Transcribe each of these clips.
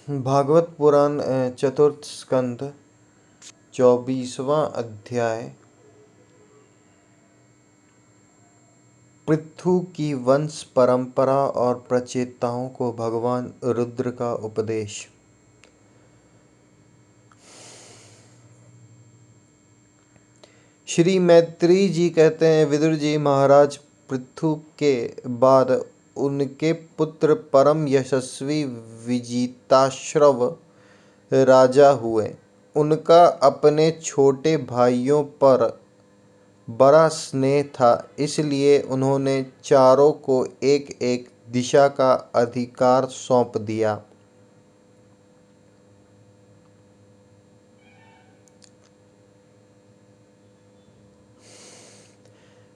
भागवत पुराण चतुर्थ स्कंध 24वां अध्याय। पृथु की वंश परंपरा और प्रचेताओं को भगवान रुद्र का उपदेश। श्री मैत्री जी कहते हैं, विदुर जी, महाराज पृथु के बाद उनके पुत्र परम यशस्वी विजिताश्रव राजा हुए। उनका अपने छोटे भाइयों पर बड़ा स्नेह था, इसलिए उन्होंने चारों को एक एक दिशा का अधिकार सौंप दिया।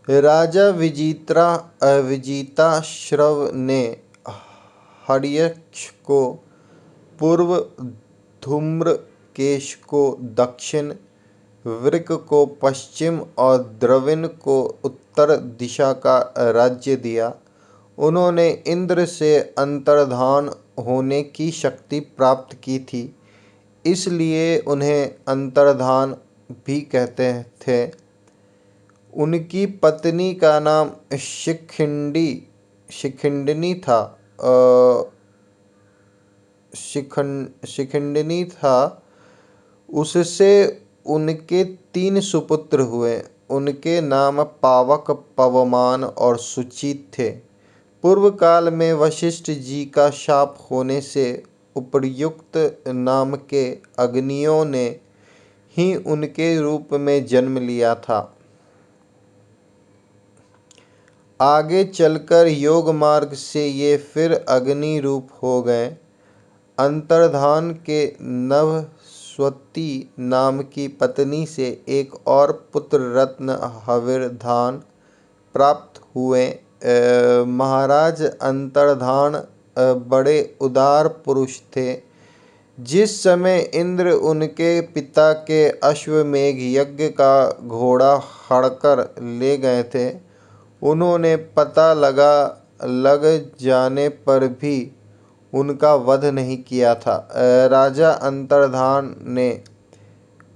राजा विजिताश्रव ने हर्यक्ष को पूर्व, धूम्रकेश को दक्षिण, वृक को पश्चिम और द्रविण को उत्तर दिशा का राज्य दिया। उन्होंने इंद्र से अंतर्धान होने की शक्ति प्राप्त की थी, इसलिए उन्हें अंतर्धान भी कहते थे। उनकी पत्नी का नाम शिखंडिनी था। उससे उनके 3 सुपुत्र हुए। उनके नाम पावक, पवमान और सुचित थे। पूर्व काल में वशिष्ठ जी का शाप होने से उपर्युक्त नाम के अग्नियों ने ही उनके रूप में जन्म लिया था। आगे चलकर योग मार्ग से ये फिर अग्नि रूप हो गए। अंतर्धान के नभस्वती नाम की पत्नी से एक और पुत्र रत्न हविर्धान प्राप्त हुए। महाराज अंतर्धान बड़े उदार पुरुष थे। जिस समय इंद्र उनके पिता के अश्वमेघ यज्ञ का घोड़ा हड़कर ले गए थे, उन्होंने पता लग जाने पर भी उनका वध नहीं किया था। राजा अंतर्धान ने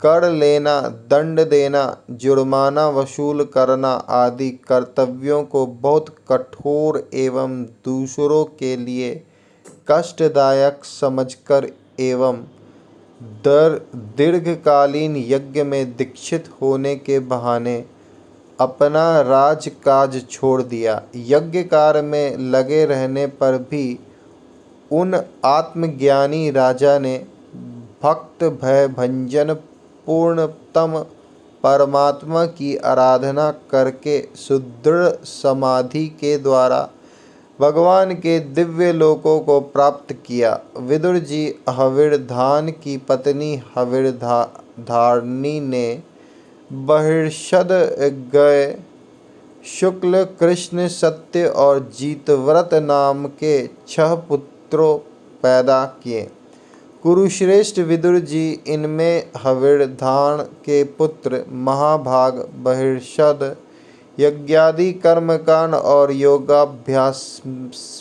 कर लेना, दंड देना, जुर्माना वसूल करना आदि कर्तव्यों को बहुत कठोर एवं दूसरों के लिए कष्टदायक समझकर एवं दीर्घकालीन यज्ञ में दीक्षित होने के बहाने अपना राजकाज छोड़ दिया। यज्ञ कार्य में लगे रहने पर भी उन आत्मज्ञानी राजा ने भक्त भय भंजन पूर्णतम परमात्मा की आराधना करके सुदृढ़ समाधि के द्वारा भगवान के दिव्य लोकों को प्राप्त किया। विदुर जी, हविर्धान की पत्नी हविर्धारिणी ने बहिर्षद गए शुक्ल, कृष्ण, सत्य और जीतव्रत नाम के 6 पुत्रों पैदा किए। कुरुश्रेष्ठ विदुर जी, इनमें हविर्धान के पुत्र महाभाग बहिर्षद यज्ञादि कर्मकांड और योगाभ्यास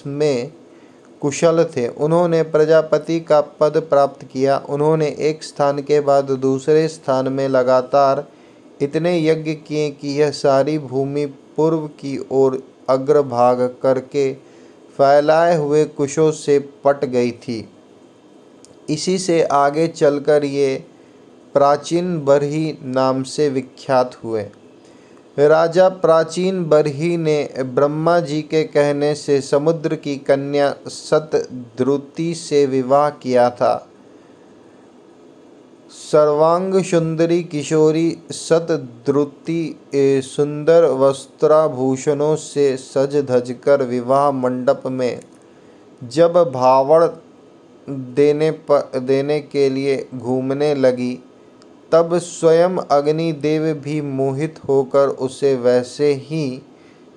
में कुशल थे। उन्होंने प्रजापति का पद प्राप्त किया। उन्होंने एक स्थान के बाद दूसरे स्थान में लगातार इतने यज्ञ किए कि यह सारी भूमि पूर्व की ओर अग्रभाग करके फैलाए हुए कुशों से पट गई थी। इसी से आगे चलकर ये प्राचीन बरही नाम से विख्यात हुए। राजा प्राचीन बरही ने ब्रह्मा जी के कहने से समुद्र की कन्या शतद्रुति से विवाह किया था। सर्वांग सुंदरी किशोरी शतद्रुति सुंदर वस्त्राभूषणों से सज धज कर विवाह मंडप में जब भावड़ देने के लिए घूमने लगी, तब स्वयं अग्निदेव भी मोहित होकर उसे वैसे ही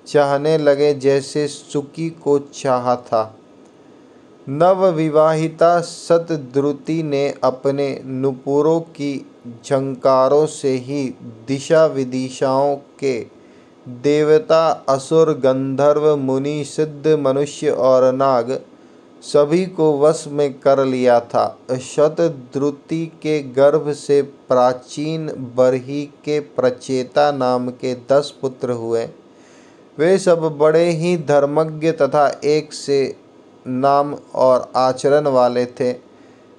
चाहने लगे जैसे सुकी को चाहा था। नवविवाहिता शतद्रुति ने अपने नुपुरों की झंकारों से ही दिशा विदिशाओं के देवता, असुर, गंधर्व, मुनि, सिद्ध, मनुष्य और नाग सभी को वश में कर लिया था। शतद्रुति के गर्भ से प्राचीन बरही के प्रचेता नाम के 10 पुत्र हुए। वे सब बड़े ही धर्मज्ञ तथा एक से नाम और आचरण वाले थे।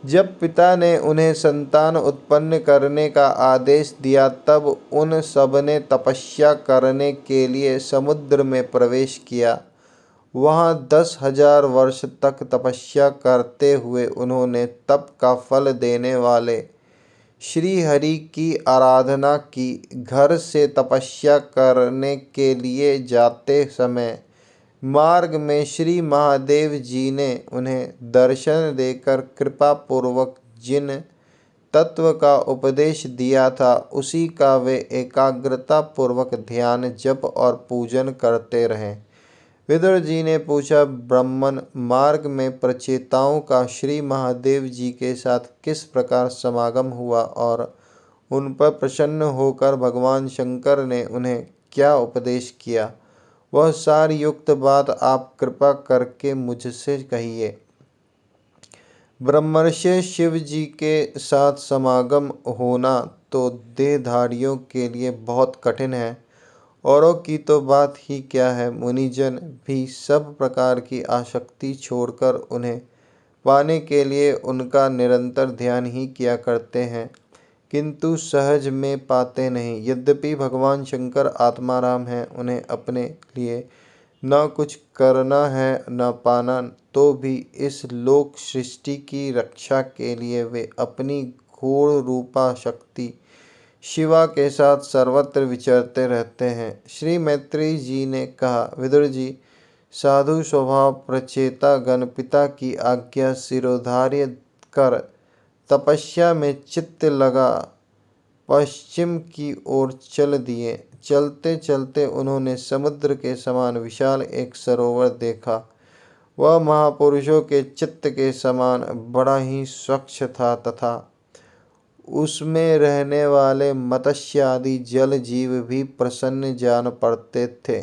जब पिता ने उन्हें संतान उत्पन्न करने का आदेश दिया तब उन सबने तपस्या करने के लिए समुद्र में प्रवेश किया। वहाँ 10,000 वर्ष तक तपस्या करते हुए उन्होंने तप का फल देने वाले श्री हरि की आराधना की। घर से तपस्या करने के लिए जाते समय मार्ग में श्री महादेव जी ने उन्हें दर्शन देकर कृपा पूर्वक जिन तत्व का उपदेश दिया था उसी का वे एकाग्रता पूर्वक ध्यान जप और पूजन करते रहे। विदुर जी ने पूछा, ब्राह्मण, मार्ग में प्रचेताओं का श्री महादेव जी के साथ किस प्रकार समागम हुआ और उन पर प्रसन्न होकर भगवान शंकर ने उन्हें क्या उपदेश किया, वह सार युक्त बात आप कृपा करके मुझसे कहिए। ब्रह्मर्षि शिव जी के साथ समागम होना तो देहधारियों के लिए बहुत कठिन है। औरों की तो बात ही क्या है, मुनिजन भी सब प्रकार की आसक्ति छोड़कर उन्हें पाने के लिए उनका निरंतर ध्यान ही किया करते हैं, किंतु सहज में पाते नहीं। यद्यपि भगवान शंकर आत्माराम हैं, उन्हें अपने लिए न कुछ करना है न पाना, तो भी इस लोक सृष्टि की रक्षा के लिए वे अपनी गूढ़ रूपा शक्ति शिवा के साथ सर्वत्र विचरते रहते हैं। श्री मैत्रेयी जी ने कहा, विदुर जी, साधु स्वभाव प्रचेता गण पिता की आज्ञा शिरोधार्य कर तपस्या में चित्त लगा पश्चिम की ओर चल दिए। चलते चलते उन्होंने समुद्र के समान विशाल एक सरोवर देखा। वह महापुरुषों के चित्त के समान बड़ा ही स्वच्छ था तथा उसमें रहने वाले मत्स्य आदि जल जीव भी प्रसन्न जान पड़ते थे।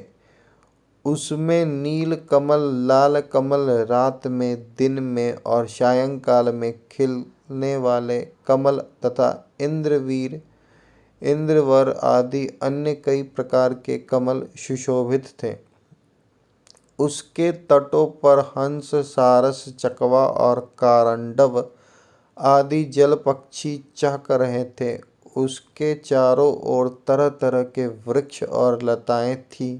उसमें नील कमल, लाल कमल रात में, दिन में और सायंकाल में खिलने वाले कमल तथा इंद्रवीर, इंद्रवर आदि अन्य कई प्रकार के कमल सुशोभित थे। उसके तटों पर हंस, सारस, चकवा और कारंडव आदि जल पक्षी चहक रहे थे। उसके चारों ओर तरह तरह के वृक्ष और लताएं थीं।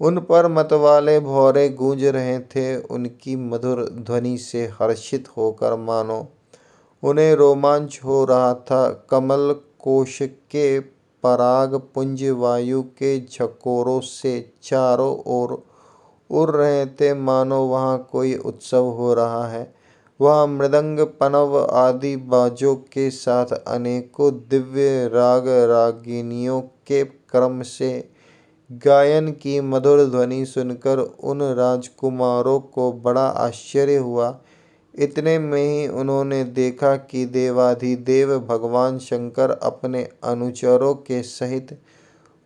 उन पर मतवाले भौरे गूंज रहे थे। उनकी मधुर ध्वनि से हर्षित होकर मानो उन्हें रोमांच हो रहा था। कमल कोश के पराग पुंज वायु के झकोरों से चारों ओर उड़ रहे थे, मानो वहाँ कोई उत्सव हो रहा है। वहाँ मृदंग, पनव आदि बाजों के साथ अनेकों दिव्य राग रागिनियों के क्रम से गायन की मधुर ध्वनि सुनकर उन राजकुमारों को बड़ा आश्चर्य हुआ। इतने में ही उन्होंने देखा कि देवाधिदेव भगवान शंकर अपने अनुचरों के सहित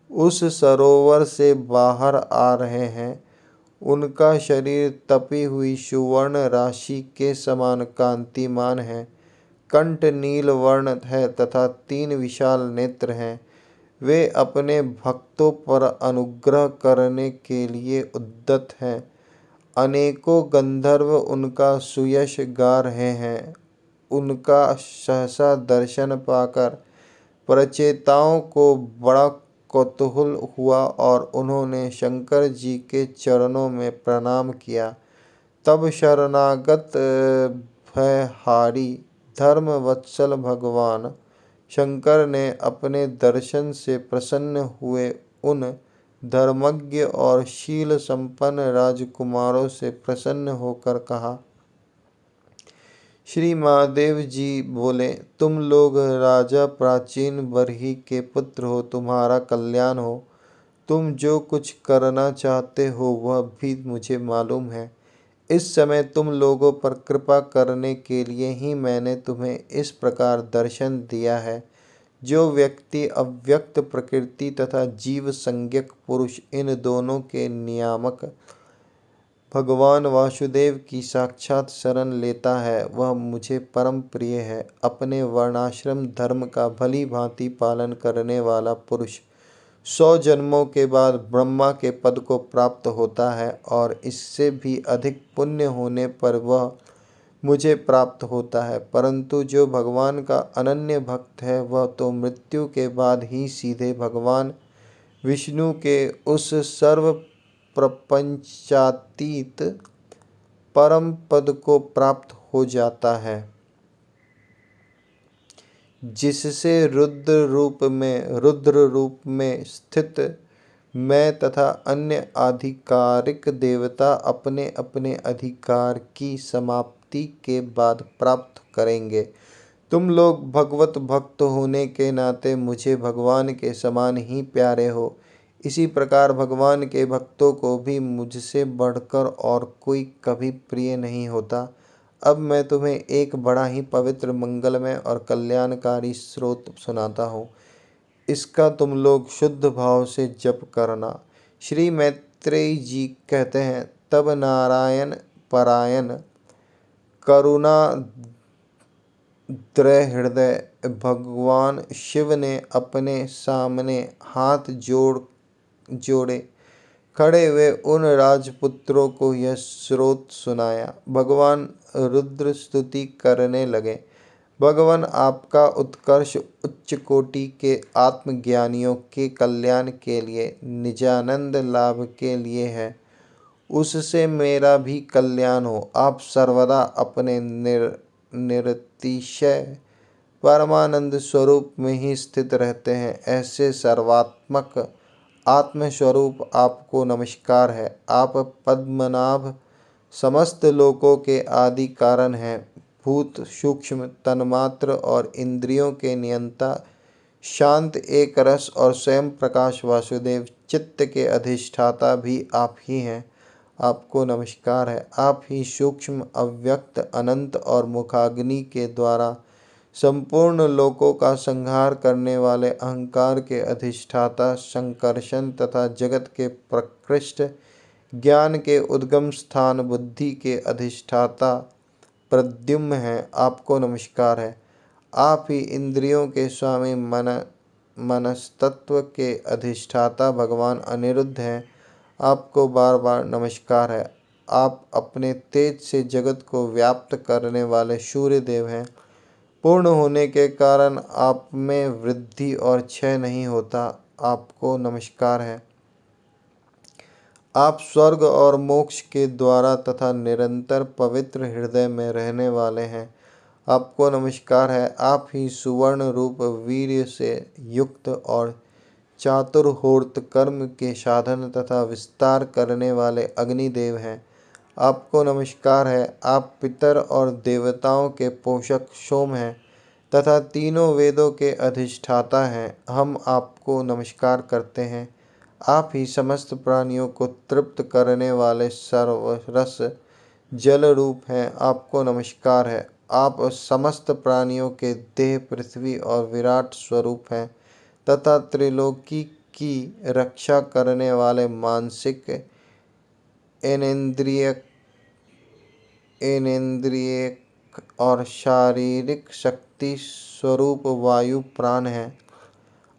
उस सरोवर से बाहर आ रहे हैं। उनका शरीर तपी हुई सुवर्ण राशि के समान कांतिमान है। कंठ नील वर्ण है तथा 3 विशाल नेत्र हैं। वे अपने भक्तों पर अनुग्रह करने के लिए उद्यत हैं। अनेकों गंधर्व उनका सुयश गा रहे हैं। उनका सहसा दर्शन पाकर प्रचेताओं को बड़ा कौतूहल हुआ और उन्होंने शंकर जी के चरणों में प्रणाम किया। तब शरणागत भयहारी धर्म वत्सल भगवान शंकर ने अपने दर्शन से प्रसन्न हुए उन धर्मज्ञ और शील संपन्न राजकुमारों से प्रसन्न होकर कहा, श्री महादेव जी बोले, तुम लोग राजा प्राचीन बरही के पुत्र हो, तुम्हारा कल्याण हो। तुम जो कुछ करना चाहते हो वह भी मुझे मालूम है। इस समय तुम लोगों पर कृपा करने के लिए ही मैंने तुम्हें इस प्रकार दर्शन दिया है। जो व्यक्ति अव्यक्त प्रकृति तथा जीव संज्ञक पुरुष इन दोनों के नियामक भगवान वासुदेव की साक्षात शरण लेता है वह मुझे परम प्रिय है। अपने वर्णाश्रम धर्म का भली भांति पालन करने वाला पुरुष 100 जन्मों के बाद ब्रह्मा के पद को प्राप्त होता है और इससे भी अधिक पुण्य होने पर वह मुझे प्राप्त होता है। परंतु जो भगवान का अनन्य भक्त है वह तो मृत्यु के बाद ही सीधे भगवान विष्णु के उस सर्व प्रपंचातीत परम पद को प्राप्त हो जाता है जिससे रुद्र रूप में स्थित मैं तथा अन्य आधिकारिक देवता अपने अपने अधिकार की समाप्ति के बाद प्राप्त करेंगे। तुम लोग भगवत भक्त होने के नाते मुझे भगवान के समान ही प्यारे हो। इसी प्रकार भगवान के भक्तों को भी मुझसे बढ़कर और कोई कभी प्रिय नहीं होता। अब मैं तुम्हें एक बड़ा ही पवित्र, मंगलमय और कल्याणकारी स्रोत सुनाता हूँ। इसका तुम लोग शुद्ध भाव से जप करना। श्री मैत्रेय जी कहते हैं, तब नारायण परायण करुणा द्रय हृदय भगवान शिव ने अपने सामने हाथ जोड़े खड़े हुए उन राजपुत्रों को यह स्रोत सुनाया। भगवान रुद्र स्तुति करने लगे, भगवान आपका उत्कर्ष उच्च कोटि के आत्मज्ञानियों के कल्याण के लिए, निजानंद लाभ के लिए है। उससे मेरा भी कल्याण हो। आप सर्वदा अपने निरतिशय परमानंद स्वरूप में ही स्थित रहते हैं। ऐसे सर्वात्मक आत्मस्वरूप आपको नमस्कार है। आप पद्मनाभ समस्त लोकों के आदि कारण हैं। भूत, सूक्ष्म, तन्मात्र और इंद्रियों के नियंता, शांत, एक रस और स्वयं प्रकाश वासुदेव चित्त के अधिष्ठाता भी आप ही हैं। आपको नमस्कार है। आप ही सूक्ष्म, अव्यक्त, अनंत और मुखाग्नि के द्वारा संपूर्ण लोकों का संहार करने वाले अहंकार के अधिष्ठाता, संकर्षण तथा जगत के प्रकृष्ट ज्ञान के उद्गम स्थान, बुद्धि के अधिष्ठाता प्रद्युम्न हैं। आपको नमस्कार है। आप ही इंद्रियों के स्वामी, मनस्तत्व के अधिष्ठाता भगवान अनिरुद्ध हैं। आपको बार बार नमस्कार है। आप अपने तेज से जगत को व्याप्त करने वाले सूर्य देव हैं। पूर्ण होने के कारण आप में वृद्धि और क्षय नहीं होता। आपको नमस्कार है। आप स्वर्ग और मोक्ष के द्वारा तथा निरंतर पवित्र हृदय में रहने वाले हैं। आपको नमस्कार है। आप ही सुवर्ण रूप वीर्य से युक्त और चातुर्होत्र कर्म के साधन तथा विस्तार करने वाले अग्निदेव हैं। आपको नमस्कार है। आप पितर और देवताओं के पोषक सोम हैं तथा तीनों वेदों के अधिष्ठाता हैं। हम आपको नमस्कार करते हैं। आप ही समस्त प्राणियों को तृप्त करने वाले सर्वरस जल रूप हैं। आपको नमस्कार है। आप समस्त प्राणियों के देह, पृथ्वी और विराट स्वरूप हैं तथा त्रिलोकी की रक्षा करने वाले मानसिक, ऐनेन्द्रियक और शारीरिक शक्ति स्वरूप वायु प्राण हैं।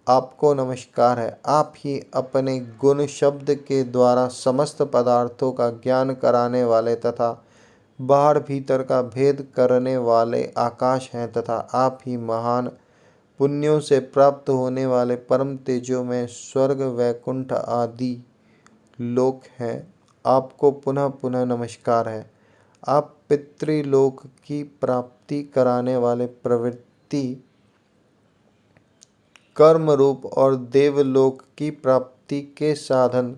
आपको नमस्कार है। आप ही अपने गुण शब्द के द्वारा समस्त पदार्थों का ज्ञान कराने वाले तथा बाहर भीतर का भेद करने वाले आकाश हैं तथा आप ही महान पुण्यों से प्राप्त होने वाले परम तेजो में स्वर्ग, वैकुंठ आदि लोक हैं। आपको पुनः पुनः नमस्कार है। आप पितृलोक की प्राप्ति कराने वाले प्रवृत्ति कर्म रूप और देवलोक की प्राप्ति के साधन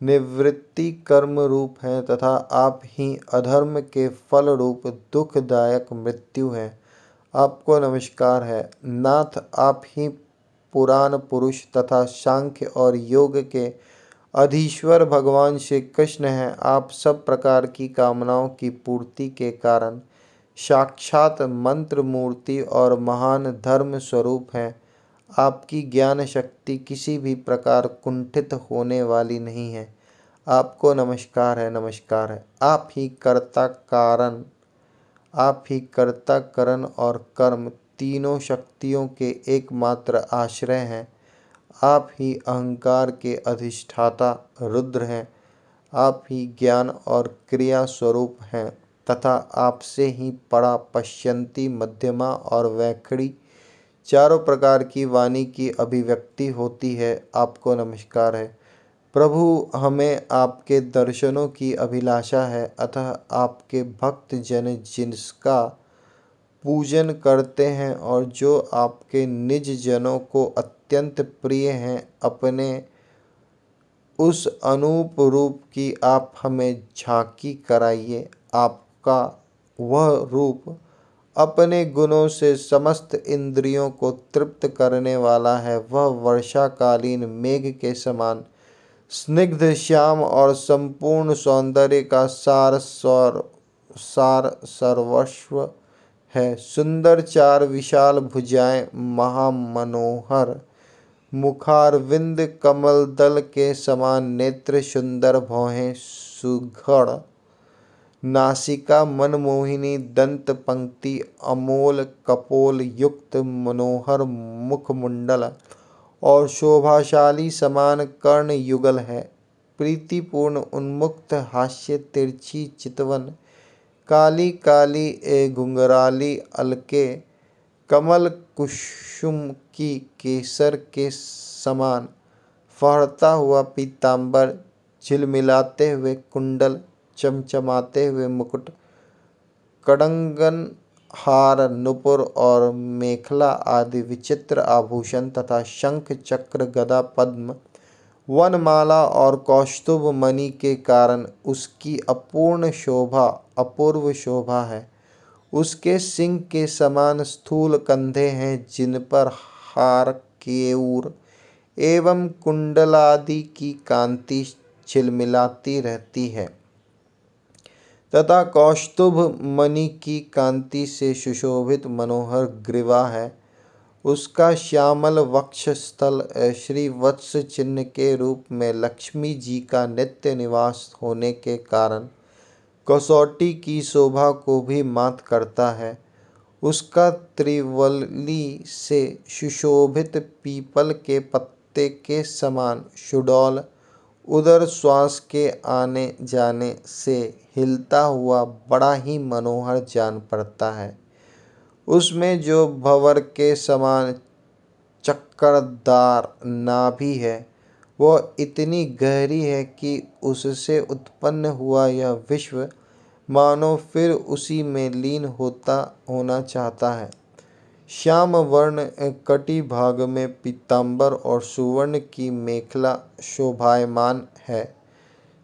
निवृत्ति कर्म रूप हैं तथा आप ही अधर्म के फल रूप दुखदायक मृत्यु हैं। आपको नमस्कार है। नाथ, आप ही पुराण पुरुष तथा सांख्य और योग के अधीश्वर भगवान श्री कृष्ण हैं। आप सब प्रकार की कामनाओं की पूर्ति के कारण साक्षात मंत्र मूर्ति और महान धर्म स्वरूप हैं। आपकी ज्ञान शक्ति किसी भी प्रकार कुंठित होने वाली नहीं है। आपको नमस्कार है, नमस्कार है। आप ही कर्ता कारण, आप ही कर्ता करण और कर्म तीनों शक्तियों के एकमात्र आश्रय हैं। आप ही अहंकार के अधिष्ठाता रुद्र हैं। आप ही ज्ञान और क्रिया स्वरूप हैं तथा आपसे ही परा पश्यंती, मध्यमा और वैखरी चारों प्रकार की वाणी की अभिव्यक्ति होती है। आपको नमस्कार है प्रभु। हमें आपके दर्शनों की अभिलाषा है, अतः आपके भक्त जन जिसका पूजन करते हैं और जो आपके निज जनों को अत्यंत प्रिय हैं, अपने उस अनूप रूप की आप हमें झांकी कराइए। आपका वह रूप अपने गुणों से समस्त इंद्रियों को तृप्त करने वाला है। वह वर्षाकालीन मेघ के समान स्निग्ध, श्याम और संपूर्ण सौंदर्य का सार सर्वस्व है। सुंदर चार विशाल भुजाएं, महामनोहर मुखारविंद, कमल दल के समान नेत्र, सुंदर भौहें, सुघड़ नासिका, मनमोहिनी दंत पंक्ति, अमोल कपोल युक्त मनोहर मुखमुंडल और शोभाशाली समान कर्ण युगल है। प्रीतिपूर्ण उन्मुक्त हास्य, तिरछी चितवन, काली काली घुंघराली अलके, कमल कुसुम की केसर के समान फहरता हुआ पीतांबर, झिलमिलाते हुए कुंडल, चमचमाते हुए मुकुट, कड़ंगन, हार, नुपुर और मेखला आदि विचित्र आभूषण तथा शंख, चक्र, गदा, पद्म, वनमाला और कौस्तुभ मणि के कारण उसकी अपूर्व शोभा है। उसके सिंह के समान स्थूल कंधे हैं, जिन पर हार, केयूर एवं कुंडलादि की कांति झिलमिलाती रहती है तथा कौस्तुभ मणि की कांति से सुशोभित मनोहर ग्रीवा है। उसका श्यामल वक्षस्थल श्री वत्स चिन्ह के रूप में लक्ष्मी जी का नित्य निवास होने के कारण कसौटी की शोभा को भी मात करता है। उसका त्रिवली से सुशोभित पीपल के पत्ते के समान सुडौल उदर श्वास के आने जाने से हिलता हुआ बड़ा ही मनोहर जान पड़ता है। उसमें जो भंवर के समान चक्करदार नाभि है, वह इतनी गहरी है कि उससे उत्पन्न हुआ यह विश्व मानो फिर उसी में लीन होना चाहता है। श्याम वर्ण कटी भाग में पीतांबर और सुवर्ण की मेखला शोभायमान है।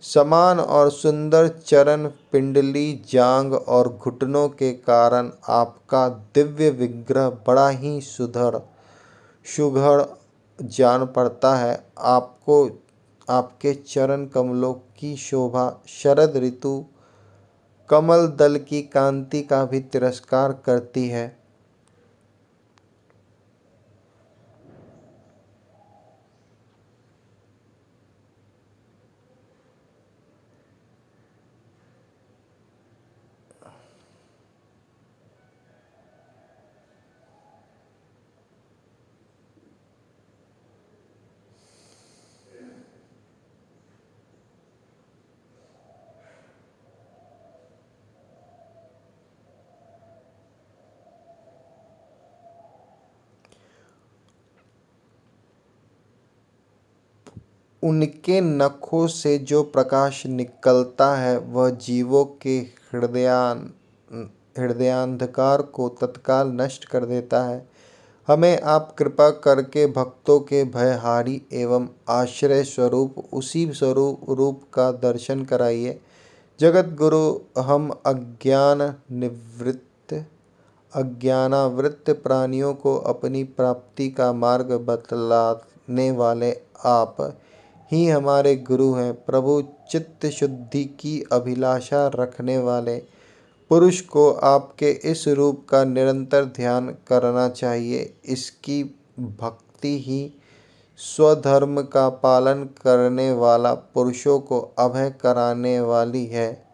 समान और सुंदर चरण, पिंडली, जांग और घुटनों के कारण आपका दिव्य विग्रह बड़ा ही सुघड़ जान पड़ता है। आपको आपके चरण कमलों की शोभा शरद ऋतु कमल दल की कांति का भी तिरस्कार करती है। उनके नखों से जो प्रकाश निकलता है, वह जीवों के हृदयांधकार को तत्काल नष्ट कर देता है। हमें आप कृपा करके भक्तों के भयहारी एवं आश्रय स्वरूप उसी स्वरूप रूप का दर्शन कराइए। जगत गुरु, हम अज्ञानावृत प्राणियों को अपनी प्राप्ति का मार्ग बतलाने वाले आप ही हमारे गुरु हैं। प्रभु, चित्त शुद्धि की अभिलाषा रखने वाले पुरुष को आपके इस रूप का निरंतर ध्यान करना चाहिए। इसकी भक्ति ही स्वधर्म का पालन करने वाला पुरुषों को अभय कराने वाली है।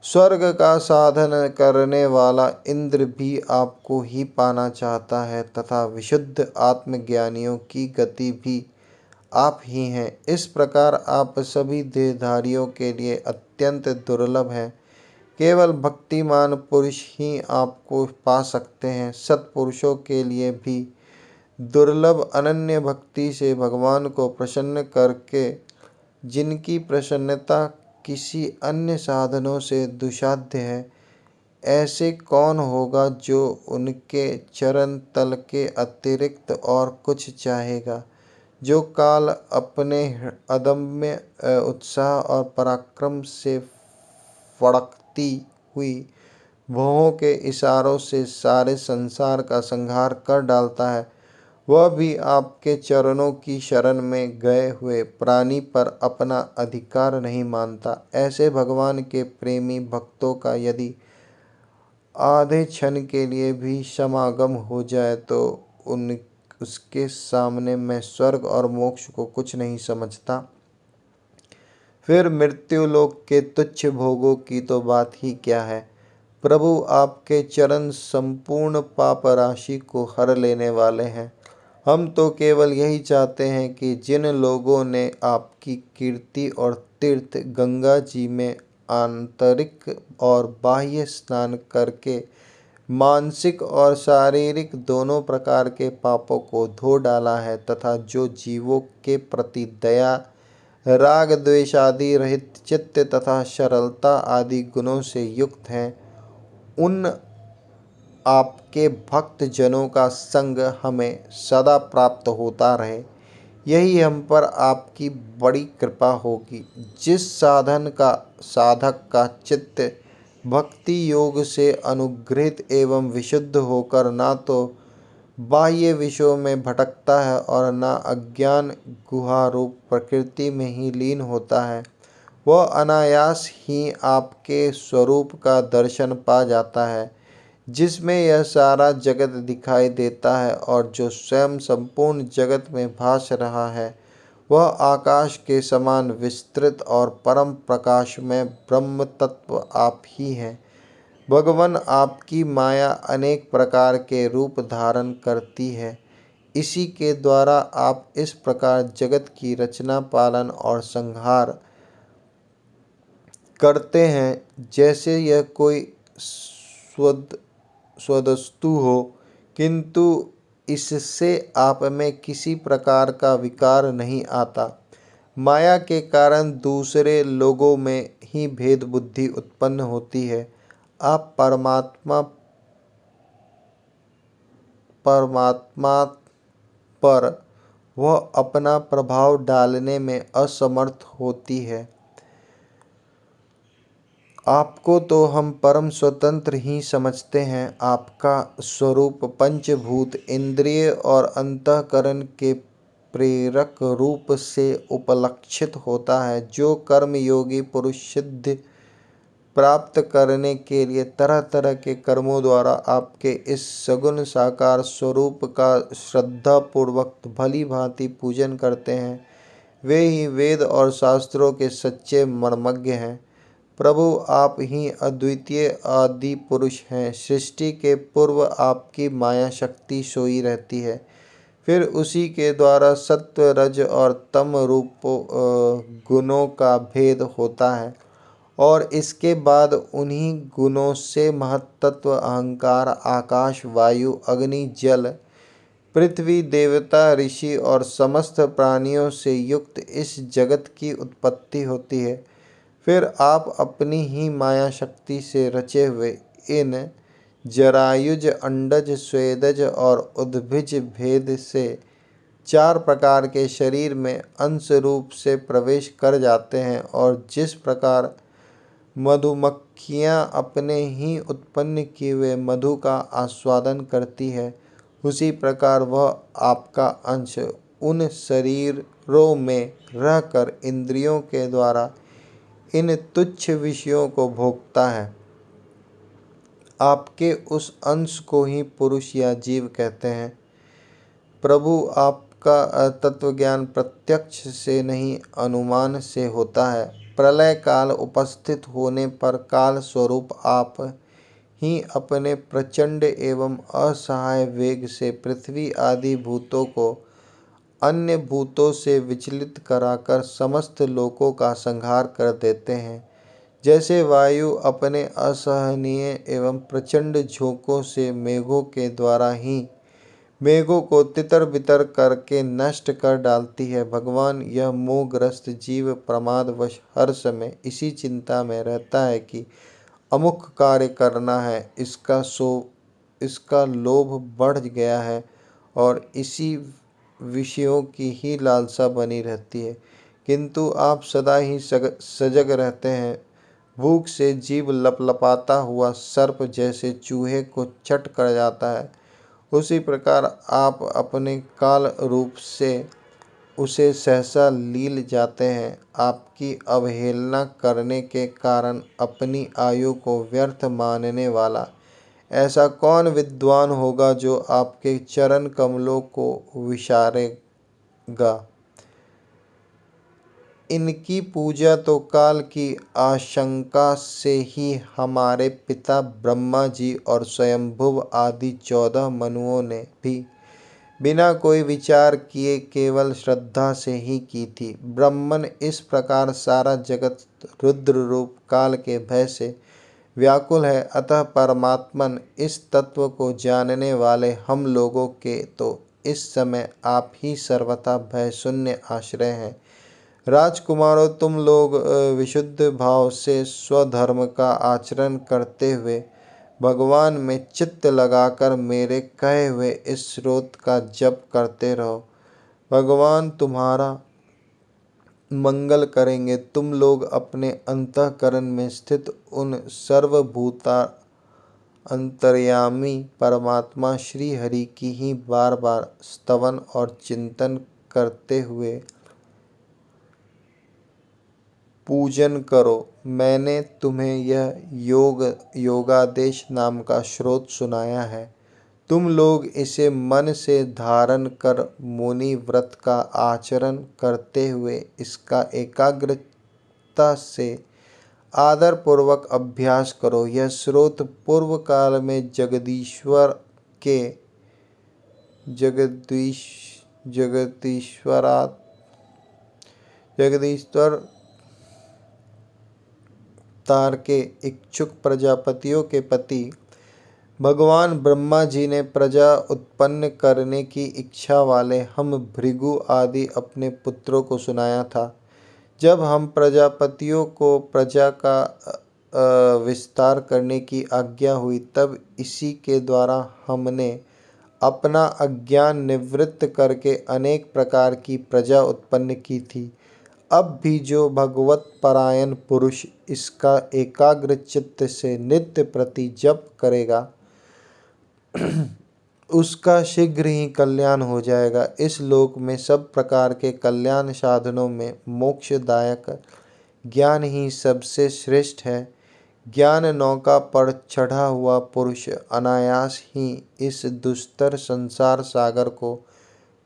स्वर्ग का साधन करने वाला इंद्र भी आपको ही पाना चाहता है तथा विशुद्ध आत्मज्ञानियों की गति भी आप ही हैं। इस प्रकार आप सभी देहधारियों के लिए अत्यंत दुर्लभ हैं। केवल भक्तिमान पुरुष ही आपको पा सकते हैं। सत्पुरुषों के लिए भी दुर्लभ अनन्य भक्ति से भगवान को प्रसन्न करके, जिनकी प्रसन्नता किसी अन्य साधनों से दुसाध्य है, ऐसे कौन होगा जो उनके चरण तल के अतिरिक्त और कुछ चाहेगा। जो काल अपने अदम्य उत्साह और पराक्रम से फड़कती हुई भौहों के इशारों से सारे संसार का संहार कर डालता है, वह भी आपके चरणों की शरण में गए हुए प्राणी पर अपना अधिकार नहीं मानता। ऐसे भगवान के प्रेमी भक्तों का यदि आधे क्षण के लिए भी समागम हो जाए तो उसके सामने मैं स्वर्ग और मोक्ष को कुछ नहीं समझता। फिर मृत्युलोक के तुच्छ भोगों की तो बात ही क्या है। प्रभु, आपके चरण संपूर्ण पाप राशि को हर लेने वाले हैं। हम तो केवल यही चाहते हैं कि जिन लोगों ने आपकी कीर्ति और तीर्थ गंगा जी में आंतरिक और बाह्य स्नान करके मानसिक और शारीरिक दोनों प्रकार के पापों को धो डाला है तथा जो जीवों के प्रति दया, राग द्वेष आदि रहित चित्त तथा सरलता आदि गुणों से युक्त हैं, उन आपके भक्त जनों का संग हमें सदा प्राप्त होता रहे, यही हम पर आपकी बड़ी कृपा होगी। जिस साधक का चित्त भक्ति योग से अनुग्रहित एवं विशुद्ध होकर ना तो बाह्य विषयों में भटकता है और न अज्ञान गुहा रूप प्रकृति में ही लीन होता है, वह अनायास ही आपके स्वरूप का दर्शन पा जाता है, जिसमें यह सारा जगत दिखाई देता है और जो स्वयं संपूर्ण जगत में भास रहा है, वह आकाश के समान विस्तृत और परम प्रकाश में ब्रह्म तत्व आप ही हैं। भगवान, आपकी माया अनेक प्रकार के रूप धारण करती है। इसी के द्वारा आप इस प्रकार जगत की रचना, पालन और संहार करते हैं जैसे यह कोई स्वदस्तु हो, किंतु इससे आप में किसी प्रकार का विकार नहीं आता। माया के कारण दूसरे लोगों में ही भेद बुद्धि उत्पन्न होती है। आप परमात्मा पर वह अपना प्रभाव डालने में असमर्थ होती है। आपको तो हम परम स्वतंत्र ही समझते हैं। आपका स्वरूप पंचभूत, इंद्रिय और अंतःकरण के प्रेरक रूप से उपलक्षित होता है। जो कर्म योगी पुरुष सिद्धि प्राप्त करने के लिए तरह तरह के कर्मों द्वारा आपके इस सगुण साकार स्वरूप का श्रद्धा पूर्वक भली भांति पूजन करते हैं, वे ही वेद और शास्त्रों के सच्चे मर्मज्ञ हैं। प्रभु, आप ही अद्वितीय आदि पुरुष हैं। सृष्टि के पूर्व आपकी माया शक्ति सोई रहती है, फिर उसी के द्वारा सत्व, रज और तम रूप गुणों का भेद होता है और इसके बाद उन्हीं गुणों से महत्तत्व, अहंकार, आकाश, वायु, अग्नि, जल, पृथ्वी, देवता, ऋषि और समस्त प्राणियों से युक्त इस जगत की उत्पत्ति होती है। फिर आप अपनी ही माया शक्ति से रचे हुए इन जरायुज, अंडज, स्वेदज और उद्भिज भेद से 4 प्रकार के शरीर में अंश रूप से प्रवेश कर जाते हैं और जिस प्रकार मधुमक्खियाँ अपने ही उत्पन्न किए हुए मधु का आस्वादन करती है, उसी प्रकार वह आपका अंश उन शरीरों में रहकर इंद्रियों के द्वारा इन तुच्छ विषयों को भोगता है। आपके उस अंश को ही पुरुष या जीव कहते हैं। प्रभु, आप का तत्व ज्ञान प्रत्यक्ष से नहीं अनुमान से होता है। प्रलय काल उपस्थित होने पर काल स्वरूप आप ही अपने प्रचंड एवं असहाय वेग से पृथ्वी आदि भूतों को अन्य भूतों से विचलित कराकर समस्त लोकों का संहार कर देते हैं। जैसे वायु अपने असहनीय एवं प्रचंड झोंकों से मेघों के द्वारा ही मेघों को तितर बितर करके नष्ट कर डालती है, भगवान यह मोहग्रस्त जीव प्रमादवश हर समय इसी चिंता में रहता है कि अमुक कार्य करना है, इसका लोभ बढ़ गया है और इसी विषयों की ही लालसा बनी रहती है। किंतु आप सदा ही सजग रहते हैं। भूख से जीव लपलपाता हुआ सर्प जैसे चूहे को चट कर जाता है, उसी प्रकार आप अपने काल रूप से उसे सहसा लील जाते हैं। आपकी अवहेलना करने के कारण अपनी आयु को व्यर्थ मानने वाला ऐसा कौन विद्वान होगा जो आपके चरण कमलों को विसारेगा। इनकी पूजा तो काल की आशंका से ही हमारे पिता ब्रह्मा जी और स्वयंभुव आदि 14 मनुओं ने भी बिना कोई विचार किए केवल श्रद्धा से ही की थी। ब्रह्मन इस प्रकार सारा जगत रुद्र रूप काल के भय से व्याकुल है, अतः परमात्मन इस तत्व को जानने वाले हम लोगों के तो इस समय आप ही सर्वथा भय शून्य आश्रय हैं। राजकुमारों, तुम लोग विशुद्ध भाव से स्वधर्म का आचरण करते हुए भगवान में चित्त लगाकर मेरे कहे हुए इस स्रोत का जप करते रहो। भगवान तुम्हारा मंगल करेंगे। तुम लोग अपने अंतःकरण में स्थित उन सर्वभूता अंतर्यामी परमात्मा श्री हरि की ही बार बार स्तवन और चिंतन करते हुए पूजन करो। मैंने तुम्हें यह योगादेश नाम का स्रोत सुनाया है। तुम लोग इसे मन से धारण कर मुनि व्रत का आचरण करते हुए इसका एकाग्रता से आदर पूर्वक अभ्यास करो। यह स्रोत पूर्व काल में जगदीश्वर तार के इच्छुक प्रजापतियों के पति भगवान ब्रह्मा जी ने प्रजा उत्पन्न करने की इच्छा वाले हम भृगु आदि अपने पुत्रों को सुनाया था। जब हम प्रजापतियों को प्रजा का विस्तार करने की आज्ञा हुई, तब इसी के द्वारा हमने अपना अज्ञान निवृत्त करके अनेक प्रकार की प्रजा उत्पन्न की थी। अब भी जो भगवत परायण पुरुष इसका एकाग्र चित्त से नित्य प्रति जप करेगा उसका शीघ्र ही कल्याण हो जाएगा। इस लोक में सब प्रकार के कल्याण साधनों में मोक्षदायक ज्ञान ही सबसे श्रेष्ठ है। ज्ञान नौका पर चढ़ा हुआ पुरुष अनायास ही इस दुस्तर संसार सागर को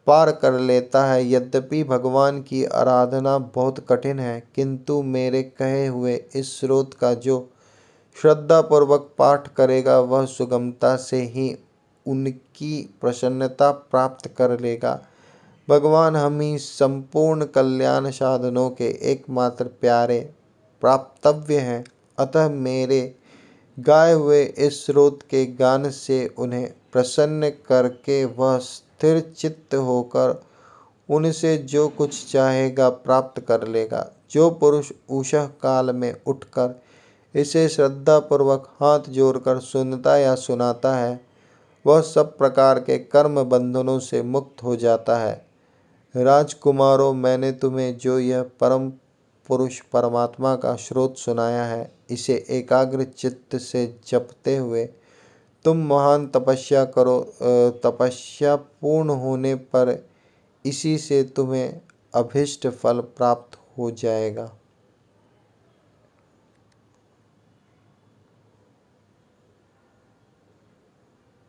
पार कर लेता है। यद्यपि भगवान की आराधना बहुत कठिन है, किंतु मेरे कहे हुए इस स्रोत का जो श्रद्धापूर्वक पाठ करेगा वह सुगमता से ही उनकी प्रसन्नता प्राप्त कर लेगा। भगवान हम ही संपूर्ण कल्याण साधनों के एकमात्र प्यारे प्राप्तव्य हैं, अतः मेरे गाए हुए इस स्रोत के गान से उन्हें प्रसन्न करके वह स्थिर चित्त होकर उनसे जो कुछ चाहेगा प्राप्त कर लेगा। जो पुरुष उषः काल में उठकर इसे श्रद्धापूर्वक हाथ जोड़कर सुनता या सुनाता है, वह सब प्रकार के कर्म बंधनों से मुक्त हो जाता है। राजकुमारों, मैंने तुम्हें जो यह परम पुरुष परमात्मा का स्रोत सुनाया है, इसे एकाग्र चित्त से जपते हुए तुम महान तपस्या करो। तपस्या पूर्ण होने पर इसी से तुम्हें अभीष्ट फल प्राप्त हो जाएगा।